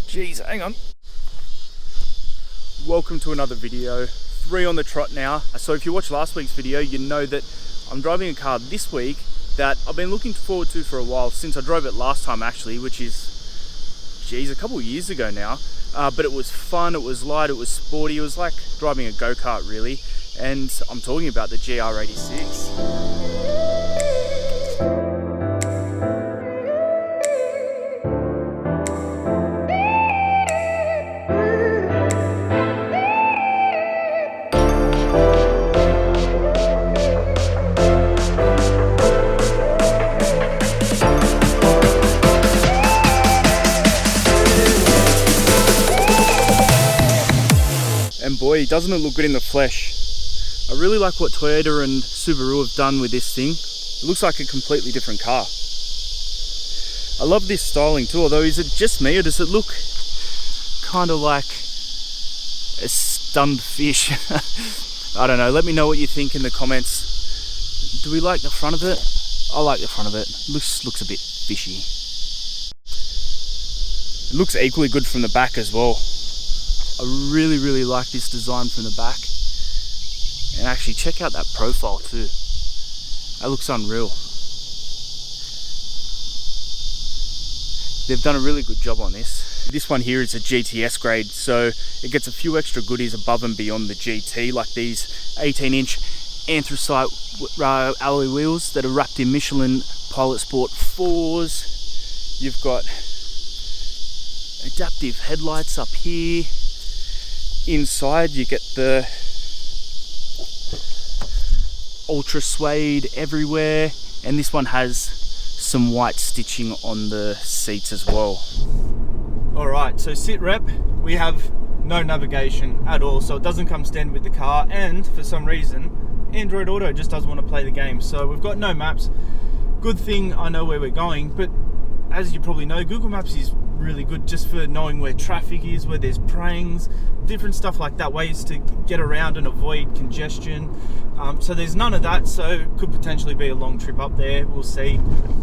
Jeez, hang on. Welcome to another video. 3 on the trot now. So if you watched last week's video, you know that I'm driving a car this week that I've been looking forward to for a while, since I drove it last time actually, which is, geez, a couple of years ago now. But it was fun, it was light, it was sporty, it was like driving a go-kart really. And I'm talking about the GR86. And boy, doesn't it look good in the flesh. I really like what Toyota and Subaru have done with this thing. It looks like a completely different car. I love this styling too, although is it just me or does it look kind of like a stunned fish? I don't know, let me know what you think in the comments. Do we like the front of it? I like the front of it. Looks a bit fishy. It looks equally good from the back as well. I really like this design from the back. And actually check out that profile too. That looks unreal. They've done a really good job on this. This one here is a GTS grade, so it gets a few extra goodies above and beyond the GT, like these 18-inch anthracite alloy wheels that are wrapped in Michelin Pilot Sport 4s. You've got adaptive headlights up here. Inside you get the ultra suede everywhere, and this one has some white stitching on the seats as well. Alright, so sit rep, we have no navigation at all, so it doesn't come standard with the car, and for some reason Android Auto just doesn't want to play the game, so we've got no maps. Good thing I know where we're going, but as you probably know, Google Maps is really good just for knowing where traffic is, where there's prangs, different stuff like that, ways to get around and avoid congestion. So there's none of that, so could potentially be a long trip up there, we'll see.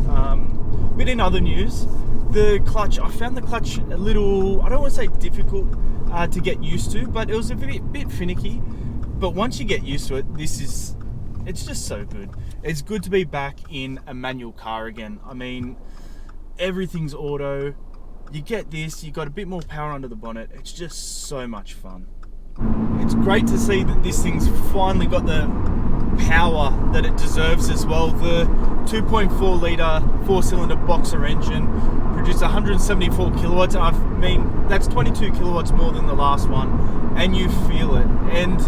But in other news, the clutch, I found the clutch a little, I don't want to say difficult to get used to, but it was a bit finicky. But once you get used to it, it's just so good. It's good to be back in a manual car again. I mean, everything's auto. You get this, you got a bit more power under the bonnet. It's just so much fun. It's great to see that this thing's finally got the power that it deserves as well. The 2.4 litre 4-cylinder boxer engine produced 174 kilowatts. I mean, that's 22 kilowatts more than the last one, and you feel it. And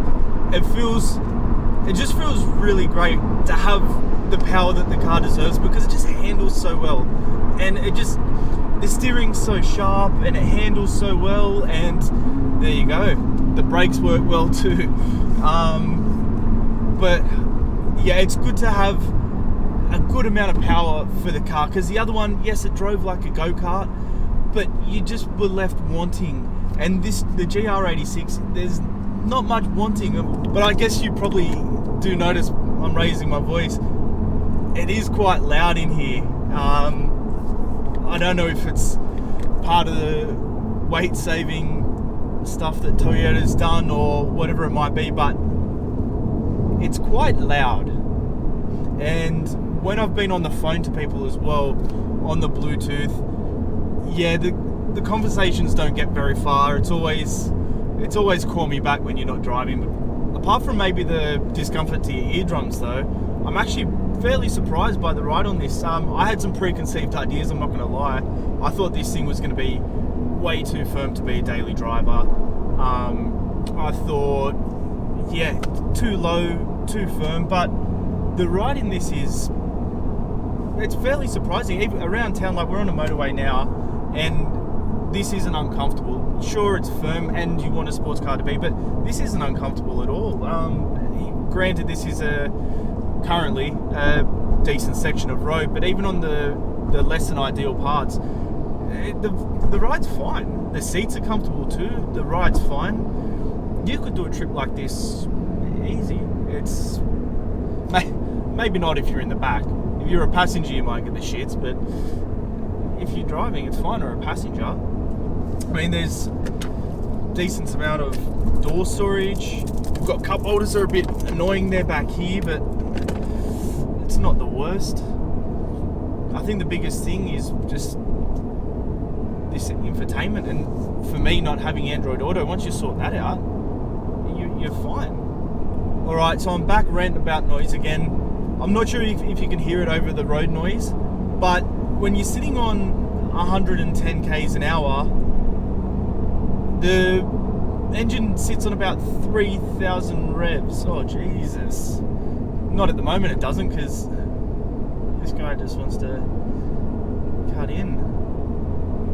it just feels really great to have the power that the car deserves, because it just handles so well. And the steering's so sharp and it handles so well, and there you go. The brakes work well too. But yeah, it's good to have a good amount of power for the car, because the other one, yes, it drove like a go-kart, but you just were left wanting. And the GR86, there's not much wanting, but I guess you probably do notice I'm raising my voice. It is quite loud in here. I don't know if it's part of the weight saving stuff that Toyota's done or whatever it might be, but it's quite loud. And when I've been on the phone to people as well on the Bluetooth, yeah, the conversations don't get very far. It's always call me back when you're not driving. But apart from maybe the discomfort to your eardrums though, I'm actually fairly surprised by the ride on this. I had some preconceived ideas, I'm not going to lie. I thought this thing was going to be way too firm to be a daily driver. I thought, yeah, too low, too firm, but the ride in this it's fairly surprising. Even around town, like we're on a motorway now, and this isn't uncomfortable. Sure, it's firm and you want a sports car to be, but this isn't uncomfortable at all. Granted, this is currently a decent section of road, but even on the less than ideal parts, the ride's fine. The seats are comfortable too. The ride's fine. You could do a trip like this easy. It's maybe not if you're in the back. If you're a passenger, you might get the shits, but if you're driving, it's fine, or a passenger. I mean, there's decent amount of door storage. We've got cup holders that are a bit annoying there back here, but it's not the worst. I think the biggest thing is just this infotainment, and for me, not having Android Auto, once you sort that out, you're fine. Alright, so I'm back ranting about noise again. I'm not sure if you can hear it over the road noise, but when you're sitting on 110 k's an hour, the engine sits on about 3,000 revs. Oh Jesus. Not at the moment it doesn't, because this guy just wants to cut in.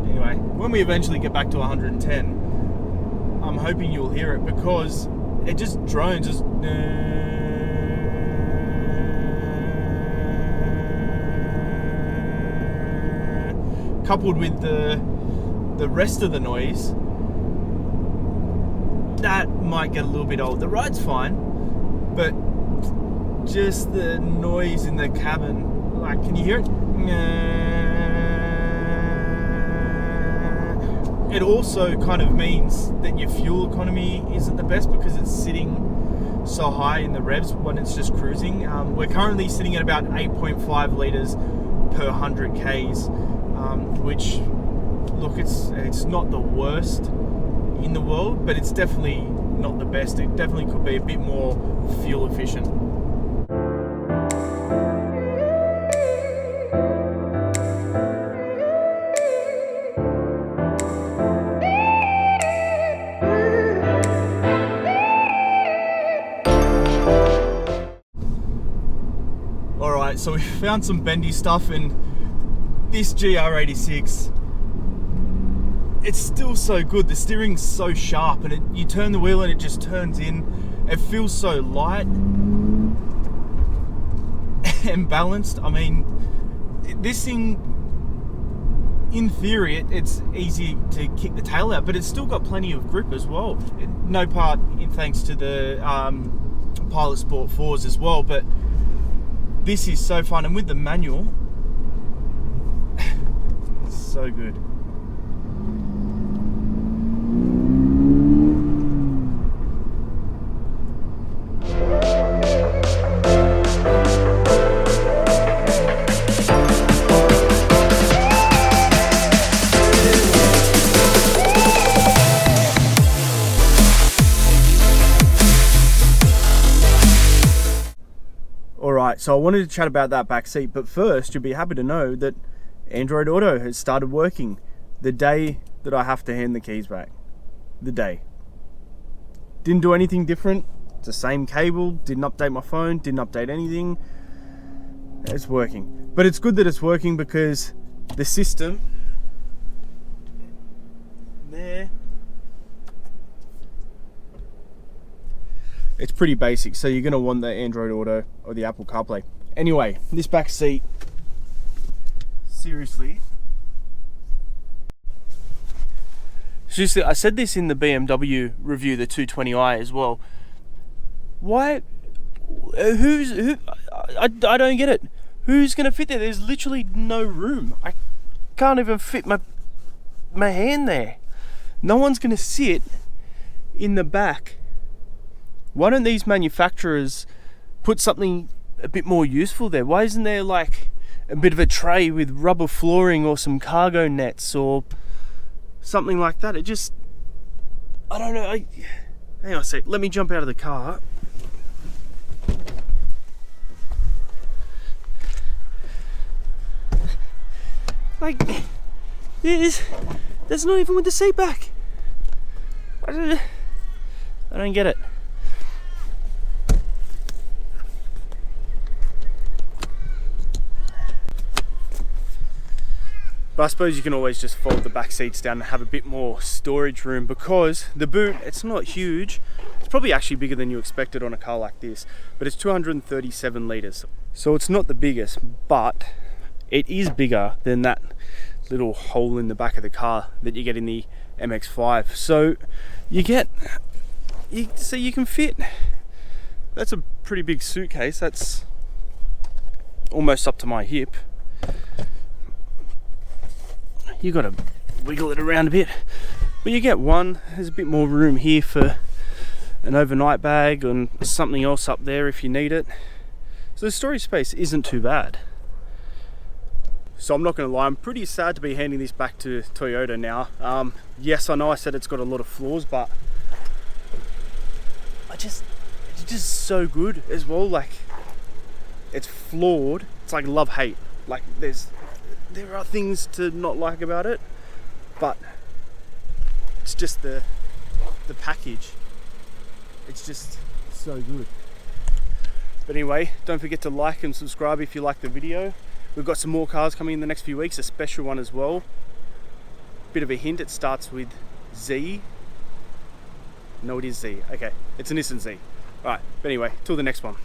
Anyway, when we eventually get back to 110, I'm hoping you'll hear it, because it just drones, just coupled with the rest of the noise. That might get a little bit old. The ride's fine, but just the noise in the cabin, like, can you hear it? It also kind of means that your fuel economy isn't the best, because it's sitting so high in the revs when it's just cruising. We're currently sitting at about 8.5 litres per 100 Ks, which, look, it's not the worst in the world, but it's definitely not the best. It definitely could be a bit more fuel efficient. Alright, so we found some bendy stuff in this GR86. It's still so good. The steering's so sharp, and you turn the wheel and it just turns in. It feels so light and balanced. I mean, this thing, in theory, it's easy to kick the tail out, but it's still got plenty of grip as well. No part in thanks to the Pilot Sport 4s as well, but this is so fun, and with the manual, it's so good. Alright, so I wanted to chat about that back seat, but first you'll be happy to know that Android Auto has started working the day that I have to hand the keys back. The day. Didn't do anything different. It's the same cable, didn't update my phone, didn't update anything. It's working. But it's good that it's working, because the system there, it's pretty basic, so you're going to want the Android Auto or the Apple CarPlay. Anyway, this back seat, seriously. Seriously, I said this in the BMW review, the 220i as well. Why? I don't get it. Who's going to fit there? There's literally no room. I can't even fit my hand there. No one's going to sit in the back. Why don't these manufacturers put something a bit more useful there? Why isn't there like a bit of a tray with rubber flooring or some cargo nets or something like that? It just, I don't know. Hang on a sec, let me jump out of the car. Like, that's not even with the seat back. I don't get it. But I suppose you can always just fold the back seats down and have a bit more storage room, because the boot, it's not huge. It's probably actually bigger than you expected on a car like this, but it's 237 litres. So it's not the biggest, but it is bigger than that little hole in the back of the car that you get in the MX-5. So you can fit, that's a pretty big suitcase. That's almost up to my hip. You got a wiggle it around a bit. But you get one, there's a bit more room here for an overnight bag and something else up there if you need it. So the storage space isn't too bad. So I'm not going to lie, I'm pretty sad to be handing this back to Toyota now. Yes, I know I said it's got a lot of flaws, but it's just so good as well. Like, it's flawed. It's like love-hate. Like, there are things to not like about it, but it's just the package. It's just so good. But anyway, don't forget to like and subscribe if you like the video. We've got some more cars coming in the next few weeks, a special one as well. Bit of a hint, it starts with Z. No, it is Z. Okay, it's a Nissan Z. Alright, but anyway, till the next one.